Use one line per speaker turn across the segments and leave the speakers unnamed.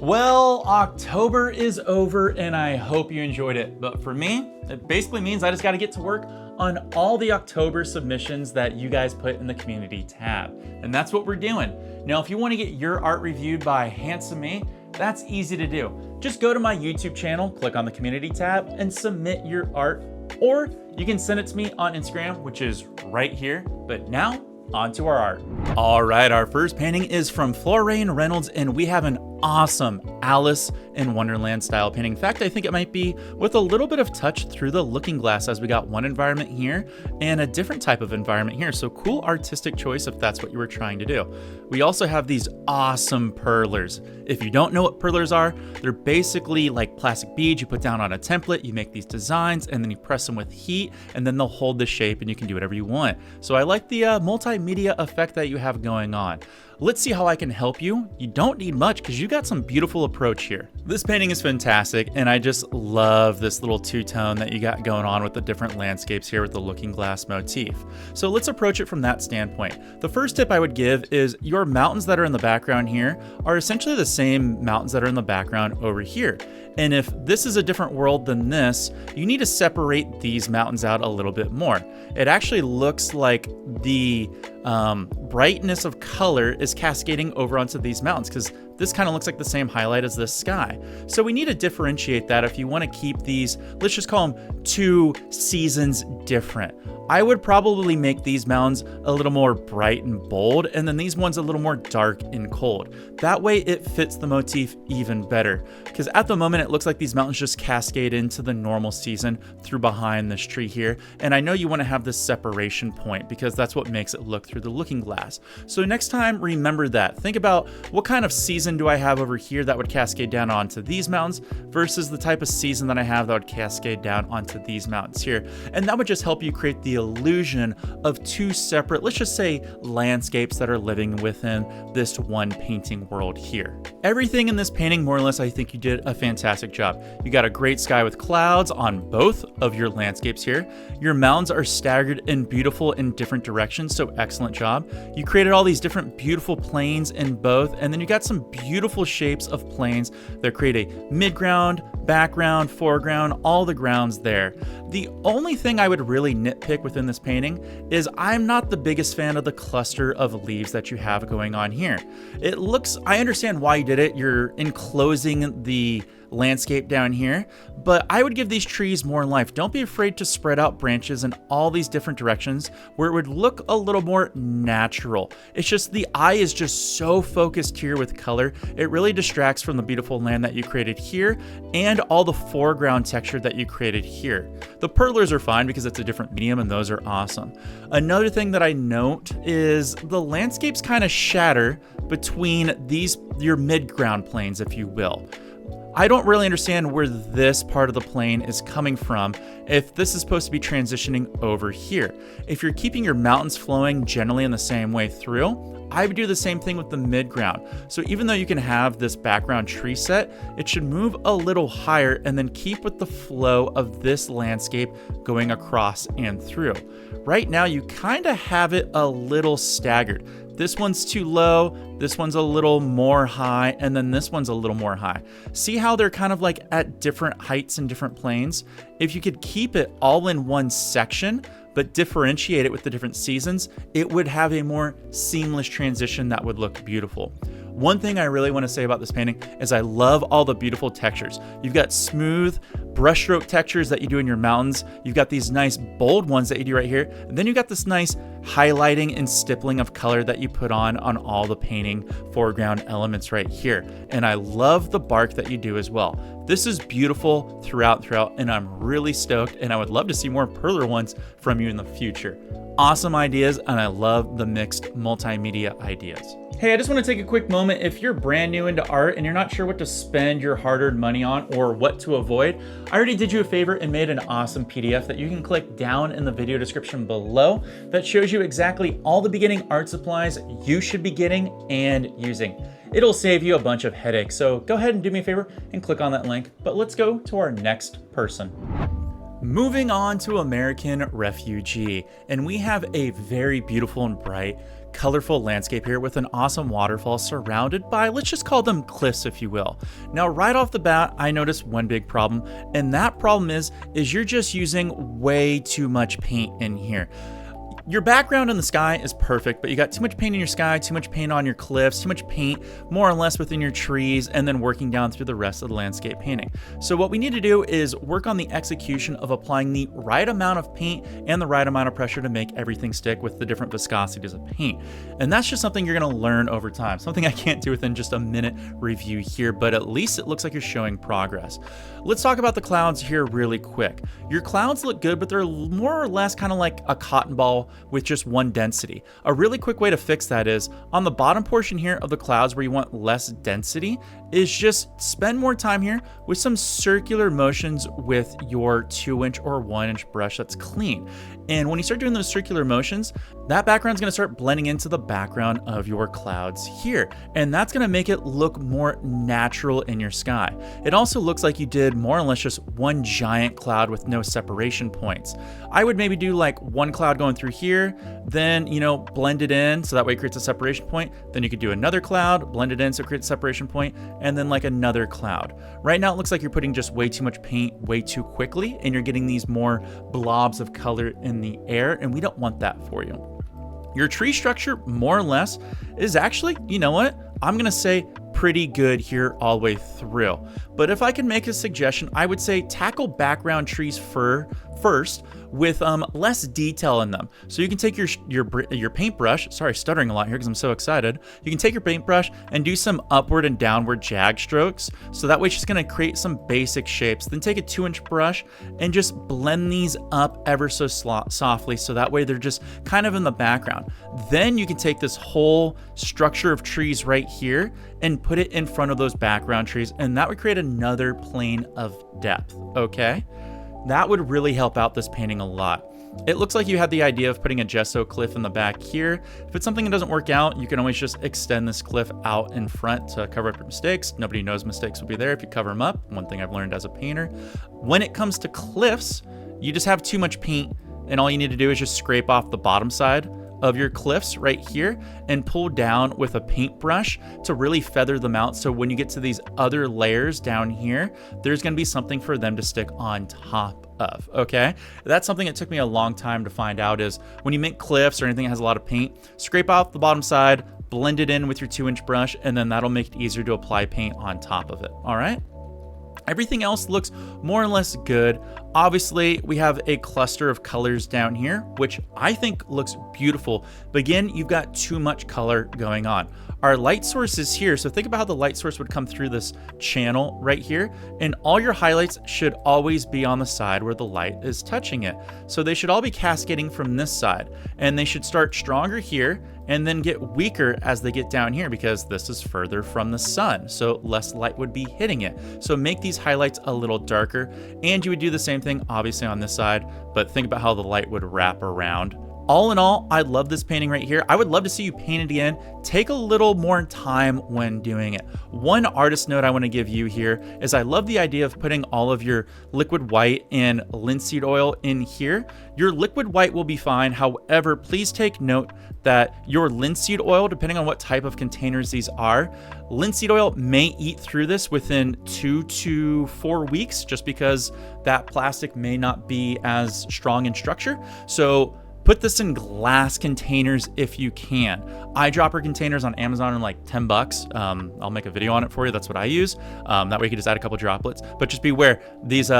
Well, October is over and I hope you enjoyed it. But for me, it basically means I just got to get to work on all the October submissions that you guys put in the community tab. And that's what we're doing. Now, if you want to get your art reviewed by Handsome Me, that's easy to do. Just go to my YouTube channel, click on the community tab and submit your art, or you can send it to me on Instagram, which is right here. But now, on to our art. All right, our first painting is from Florane, Reynolds, and we have an awesome Alice in Wonderland style painting. In fact, I think it might be with a little bit of touch through the looking glass, as we got one environment here and a different type of environment here. So cool artistic choice if that's what you were trying to do. We also have these awesome perlers. If you don't know what perlers are, they're basically like plastic beads you put down on a template, you make these designs, and then you press them with heat, and then they'll hold the shape and you can do whatever you want. So I like the multimedia effect that you have going on. Let's see how I can help you. You don't need much because you got some beautiful approach here. This painting is fantastic, and I just love this little two-tone that you got going on with the different landscapes here with the looking glass motif. So let's approach it from that standpoint. The first tip I would give is your mountains that are in the background here are essentially the same mountains that are in the background over here. And if this is a different world than this, you need to separate these mountains out a little bit more. It actually looks like the brightness of color is cascading over onto these mountains because this kind of looks like the same highlight as this sky. So we need to differentiate that if you want to keep these, let's just call them two seasons different. I would probably make these mountains a little more bright and bold, and then these ones a little more dark and cold. That way it fits the motif even better. Because at the moment it looks like these mountains just cascade into the normal season through behind this tree here. And I know you want to have this separation point because that's what makes it look through the looking glass. So next time, remember that. Think about what kind of season do I have over here that would cascade down onto these mountains versus the type of season that I have that would cascade down onto these mountains here. And that would just help you create the illusion of two separate, let's just say, landscapes that are living within this one painting world here. Everything in this painting, more or less, I think you did a fantastic job. You got a great sky with clouds on both of your landscapes here. Your mountains are staggered and beautiful in different directions, so excellent job. You created all these different beautiful planes in both, and then you got some beautiful shapes of planes that create a midground, background, foreground, all the grounds there. The only thing I would really nitpick within this painting is I'm not the biggest fan of the cluster of leaves that you have going on here. It looks, I understand why you did it. You're enclosing the landscape down here, but I would give these trees more life. Don't be afraid to spread out branches in all these different directions where it would look a little more natural. It's just the eye is just so focused here with color. It really distracts from the beautiful land that you created here and all the foreground texture that you created here. The perlers are fine because it's a different medium and those are awesome. Another thing that I note is the landscapes kind of shatter between these, your mid-ground planes, if you will. I don't really understand where this part of the plane is coming from if this is supposed to be transitioning over here. If you're keeping your mountains flowing generally in the same way through, I would do the same thing with the midground. So even though you can have this background tree set, it should move a little higher and then keep with the flow of this landscape going across and through. Right now, you kind of have it a little staggered. This one's too low, this one's a little more high, and then this one's a little more high. See how they're kind of like at different heights and different planes? If you could keep it all in one section, but differentiate it with the different seasons, it would have a more seamless transition that would look beautiful. One thing I really want to say about this painting is I love all the beautiful textures. You've got smooth brushstroke textures that you do in your mountains. You've got these nice bold ones that you do right here. And then you've got this nice highlighting and stippling of color that you put on all the painting foreground elements right here. And I love the bark that you do as well. This is beautiful throughout, and I'm really stoked, and I would love to see more perler ones from you in the future. Awesome ideas, and I love the mixed multimedia ideas. Hey, I just want to take a quick moment. If you're brand new into art and you're not sure what to spend your hard-earned money on or what to avoid, I already did you a favor and made an awesome PDF that you can click down in the video description below that shows you exactly all the beginning art supplies you should be getting and using. It'll save you a bunch of headaches, so go ahead and do me a favor and click on that link. But let's go to our next person. Moving on to American Refugee, and we have a very beautiful and bright colorful landscape here with an awesome waterfall surrounded by, let's just call them cliffs, if you will. Now, right off the bat, I noticed one big problem, and that problem is you're just using way too much paint in here. Your background in the sky is perfect, but you got too much paint in your sky, too much paint on your cliffs, too much paint more or less within your trees, and then working down through the rest of the landscape painting. So what we need to do is work on the execution of applying the right amount of paint and the right amount of pressure to make everything stick with the different viscosities of paint. And that's just something you're gonna learn over time. Something I can't do within just a minute review here, but at least it looks like you're showing progress. Let's talk about the clouds here really quick. Your clouds look good, but they're more or less kind of like a cotton ball with just one density. A really quick way to fix that is on the bottom portion here of the clouds where you want less density is just spend more time here with some circular motions with your 2-inch or 1-inch brush that's clean. And when you start doing those circular motions, that background's gonna start blending into the background of your clouds here. And that's gonna make it look more natural in your sky. It also looks like you did more or less just one giant cloud with no separation points. I would maybe do like one cloud going through here, then, blend it in so that way it creates a separation point. Then you could do another cloud, blend it in so it creates a separation point, and then like another cloud. Right now it looks like you're putting just way too much paint way too quickly, and you're getting these more blobs of color in the air, and we don't want that for you. Your tree structure, more or less, is actually, you know what? I'm gonna say pretty good here all the way through. But if I can make a suggestion, I would say tackle background trees first with less detail in them. So you can take your paintbrush, sorry, stuttering a lot here because I'm so excited. You can take your paintbrush and do some upward and downward jag strokes. So that way it's just gonna create some basic shapes. Then take a 2-inch brush and just blend these up ever so softly. So that way they're just kind of in the background. Then you can take this whole structure of trees right here and put it in front of those background trees. And that would create another plane of depth, okay? That would really help out this painting a lot. It looks like you had the idea of putting a gesso cliff in the back here. If it's something that doesn't work out, you can always just extend this cliff out in front to cover up your mistakes. Nobody knows mistakes will be there if you cover them up. One thing I've learned as a painter. When it comes to cliffs, you just have too much paint, and all you need to do is just scrape off the bottom side of your cliffs right here and pull down with a paintbrush to really feather them out. So when you get to these other layers down here, there's gonna be something for them to stick on top of, okay? That's something that took me a long time to find out is when you make cliffs or anything that has a lot of paint, scrape off the bottom side, blend it in with your 2-inch brush, and then that'll make it easier to apply paint on top of it, all right? Everything else looks more or less good. Obviously, we have a cluster of colors down here, which I think looks beautiful. But again, you've got too much color going on. Our light source is here. So think about how the light source would come through this channel right here. And all your highlights should always be on the side where the light is touching it. So they should all be cascading from this side. And they should start stronger here and then get weaker as they get down here because this is further from the sun. So less light would be hitting it. So make these highlights a little darker. And you would do the same thing obviously on this side, but think about how the light would wrap around. All in all, I love this painting right here. I would love to see you paint it again. Take a little more time when doing it. One artist note I want to give you here is I love the idea of putting all of your liquid white and linseed oil in here. Your liquid white will be fine. However, please take note that your linseed oil, depending on what type of containers these are, linseed oil may eat through this within 2 to 4 weeks just because that plastic may not be as strong in structure. So put this in glass containers if you can. Eyedropper containers on Amazon are like 10 bucks. I'll make a video on it for you. That's what I use. That way you can just add a couple droplets, but just beware, these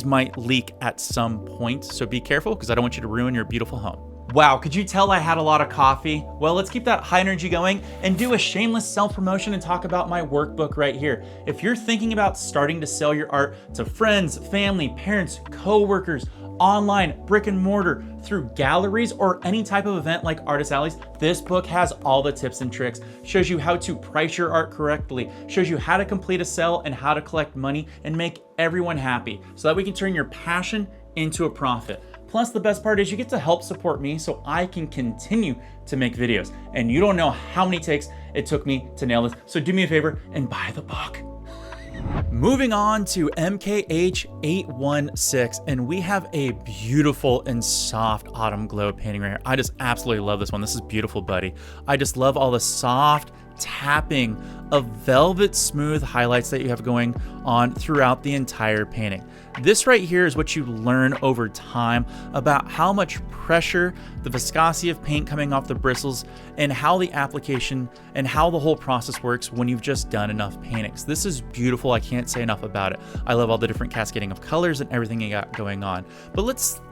might leak at some point. So be careful because I don't want you to ruin your beautiful home. Wow, could you tell I had a lot of coffee? Well, let's keep that high energy going and do a shameless self-promotion and talk about my workbook right here. If you're thinking about starting to sell your art to friends, family, parents, co-workers, online, brick and mortar, through galleries, or any type of event like Artist Alleys, this book has all the tips and tricks. Shows you how to price your art correctly, shows you how to complete a sale and how to collect money and make everyone happy so that we can turn your passion into a profit. Plus, the best part is you get to help support me so I can continue to make videos. And you don't know how many takes it took me to nail this. So do me a favor and buy the book. Moving on to MKH816, and we have a beautiful and soft autumn glow painting right here. I just absolutely love this one. This is beautiful, buddy. I just love all the soft tapping of velvet smooth highlights that you have going on throughout the entire painting. This right here is what you learn over time about how much pressure, the viscosity of paint coming off the bristles, and how the application and how the whole process works when you've just done enough paintings. This is beautiful. I can't say enough about it. I love all the different cascading of colors and everything you got going on. But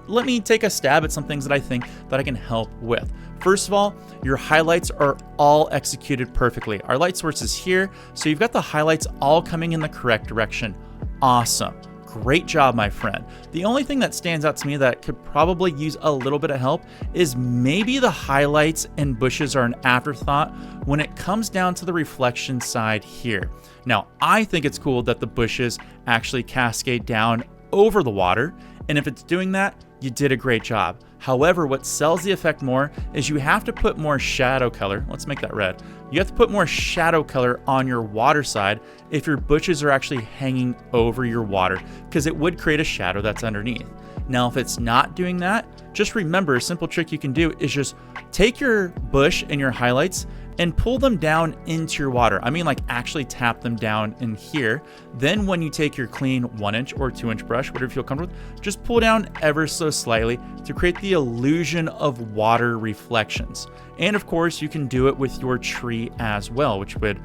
let me take a stab at some things that I think that I can help with. First of all, your highlights are all executed perfectly. Our light source is here, so you've got the highlights all coming in the correct direction. Awesome. Great job, my friend. The only thing that stands out to me that could probably use a little bit of help is maybe the highlights and bushes are an afterthought when it comes down to the reflection side here. Now, I think it's cool that the bushes actually cascade down over the water, and if it's doing that, you did a great job. However, what sells the effect more is you have to put more shadow color. Let's make that red. You have to put more shadow color on your water side if your bushes are actually hanging over your water, because it would create a shadow that's underneath. Now, if it's not doing that, just remember a simple trick you can do is just take your bush and your highlights and pull them down into your water. I mean, like actually tap them down in here. Then when you take your clean 1-inch or 2-inch brush, whatever you feel comfortable with, just pull down ever so slightly to create the illusion of water reflections. And of course, you can do it with your tree as well, which would,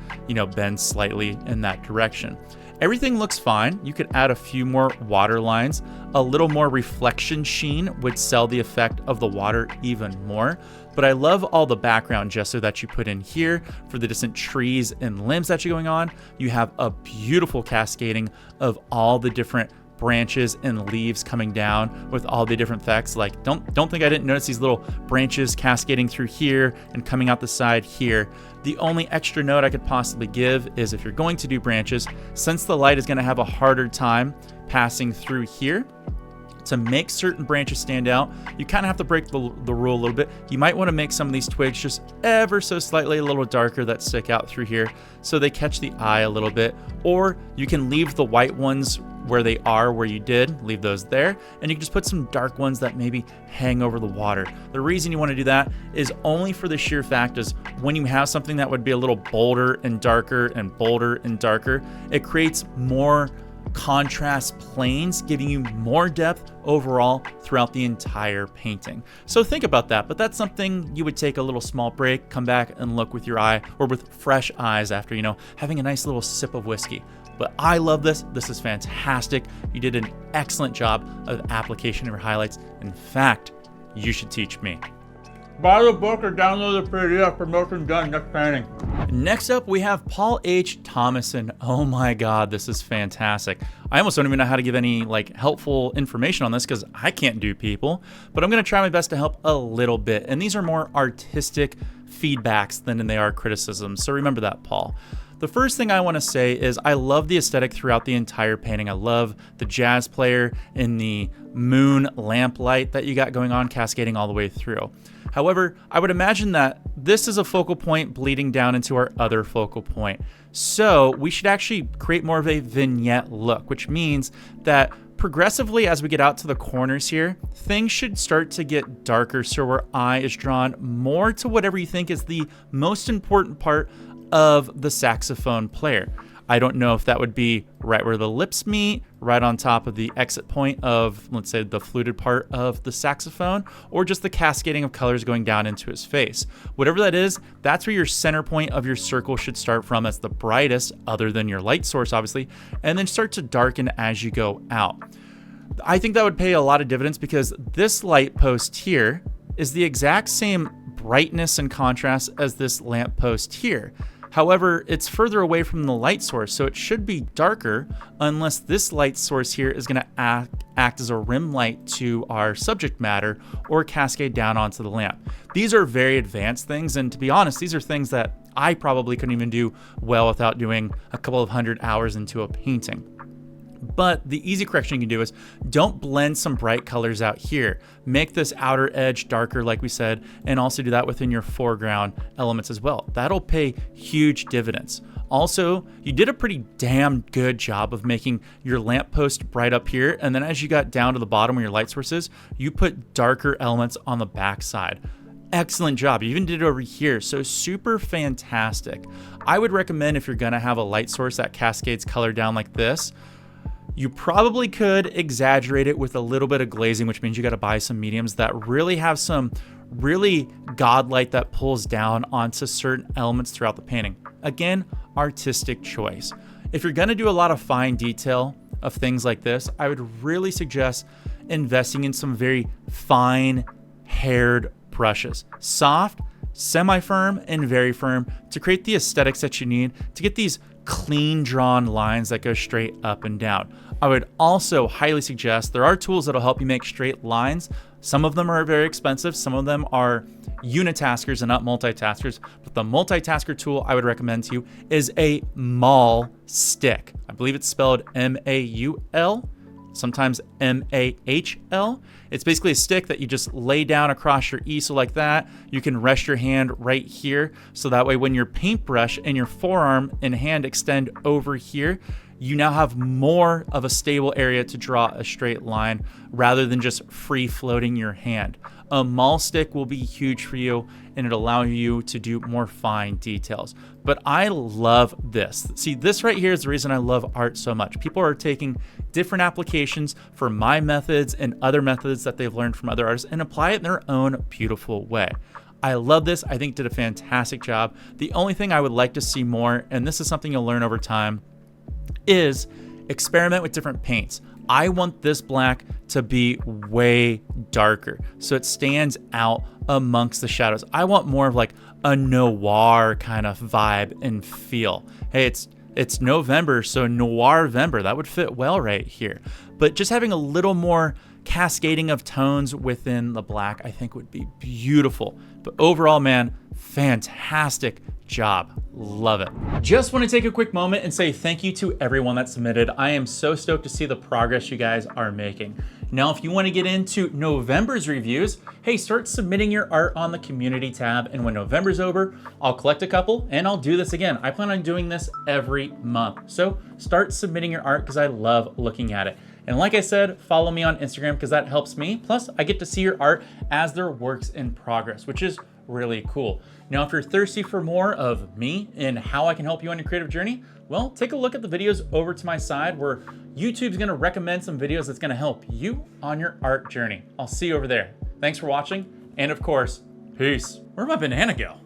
bend slightly in that direction. Everything looks fine. You could add a few more water lines. A little more reflection sheen would sell the effect of the water even more. But I love all the background gesso that you put in here for the distant trees and limbs that you're going on. You have a beautiful cascading of all the different branches and leaves coming down with all the different effects. Like, don't think I didn't notice these little branches cascading through here and coming out the side here. The only extra note I could possibly give is if you're going to do branches, since the light is going to have a harder time passing through here, to make certain branches stand out, you kind of have to break the rule a little bit. You might want to make some of these twigs just ever so slightly a little darker that stick out through here so they catch the eye a little bit. Or you can leave the white ones where they are, where you did, leave those there, and you can just put some dark ones that maybe hang over the water. The reason you want to do that is only for the sheer fact is when you have something that would be a little bolder and darker and bolder and darker, it creates more contrast planes, giving you more depth overall throughout the entire painting. So think about that, but that's something you would take a little small break, come back and look with your eye or with fresh eyes after, having a nice little sip of whiskey. But I love this. This is fantastic. You did an excellent job of application of your highlights. In fact, you should teach me.
Buy the book or download the PDF. Promotion done. Next painting.
Next up, we have Paul H. Thomasson. Oh my God, this is fantastic. I almost don't even know how to give any helpful information on this because I can't do people, but I'm going to try my best to help a little bit. And these are more artistic feedbacks than they are criticisms. So remember that, Paul. The first thing I want to say is I love the aesthetic throughout the entire painting. I love the jazz player and the moon lamplight that you got going on, cascading all the way through. However, I would imagine that this is a focal point bleeding down into our other focal point. So we should actually create more of a vignette look, which means that progressively as we get out to the corners here, things should start to get darker so our eye is drawn more to whatever you think is the most important part of the saxophone player. I don't know if that would be right where the lips meet, right on top of the exit point of, let's say, the fluted part of the saxophone, or just the cascading of colors going down into his face. Whatever that is, that's where your center point of your circle should start from as the brightest, other than your light source, obviously, and then start to darken as you go out. I think that would pay a lot of dividends because this light post here is the exact same brightness and contrast as this lamp post here. However, it's further away from the light source, so it should be darker unless this light source here is going to act as a rim light to our subject matter or cascade down onto the lamp. These are very advanced things, and to be honest, these are things that I probably couldn't even do well without doing a couple of 100 hours into a painting. But the easy correction you can do is don't blend some bright colors out here. Make this outer edge darker, like we said, and also do that within your foreground elements as well. That'll pay huge dividends. Also, you did a pretty damn good job of making your lamppost bright up here, and then as you got down to the bottom where your light source is, you put darker elements on the back side. Excellent job. You even did it over here, so super fantastic. I would recommend, if you're gonna have a light source that cascades color down like this, you probably could exaggerate it with a little bit of glazing, which means you got to buy some mediums that really have some really god light that pulls down onto certain elements throughout the painting. Again, artistic choice. If you're going to do a lot of fine detail of things like this, I would really suggest investing in some very fine haired brushes. Soft, semi-firm, and very firm to create the aesthetics that you need to get these clean drawn lines that go straight up and down. I would also highly suggest there are tools that'll help you make straight lines. Some of them are very expensive. Some of them are unitaskers and not multitaskers. But the multitasker tool I would recommend to you is a maul stick. I believe it's spelled M-A-U-L, sometimes M-A-H-L. It's basically a stick that you just lay down across your easel like that. You can rest your hand right here. So that way when your paintbrush and your forearm and hand extend over here, you now have more of a stable area to draw a straight line rather than just free floating your hand. A maul stick will be huge for you and it'll allow you to do more fine details. But I love this. See, this right here is the reason I love art so much. People are taking different applications for my methods and other methods that they've learned from other artists and apply it in their own beautiful way. I love this. I think it did a fantastic job. The only thing I would like to see more, and this is something you'll learn over time, is experiment with different paints. I want this black to be way darker so it stands out amongst the shadows. I want more of like a noir kind of vibe and feel. Hey, it's November, so Noir-vember, that would fit well right here. But just having a little more cascading of tones within the black, I think would be beautiful. But overall, man, fantastic job. Love it. Just want to take a quick moment and say thank you to everyone that submitted. I am so stoked to see the progress you guys are making. Now, if you want to get into November's reviews, hey, start submitting your art on the community tab. And when November's over, I'll collect a couple and I'll do this again. I plan on doing this every month. So start submitting your art because I love looking at it. And like I said, follow me on Instagram because that helps me. Plus, I get to see your art as their works in progress, which is really cool. Now, if you're thirsty for more of me and how I can help you on your creative journey, well, take a look at the videos over to my side where YouTube's gonna recommend some videos that's gonna help you on your art journey. I'll see you over there. Thanks for watching, and of course, peace. Where'd my banana go?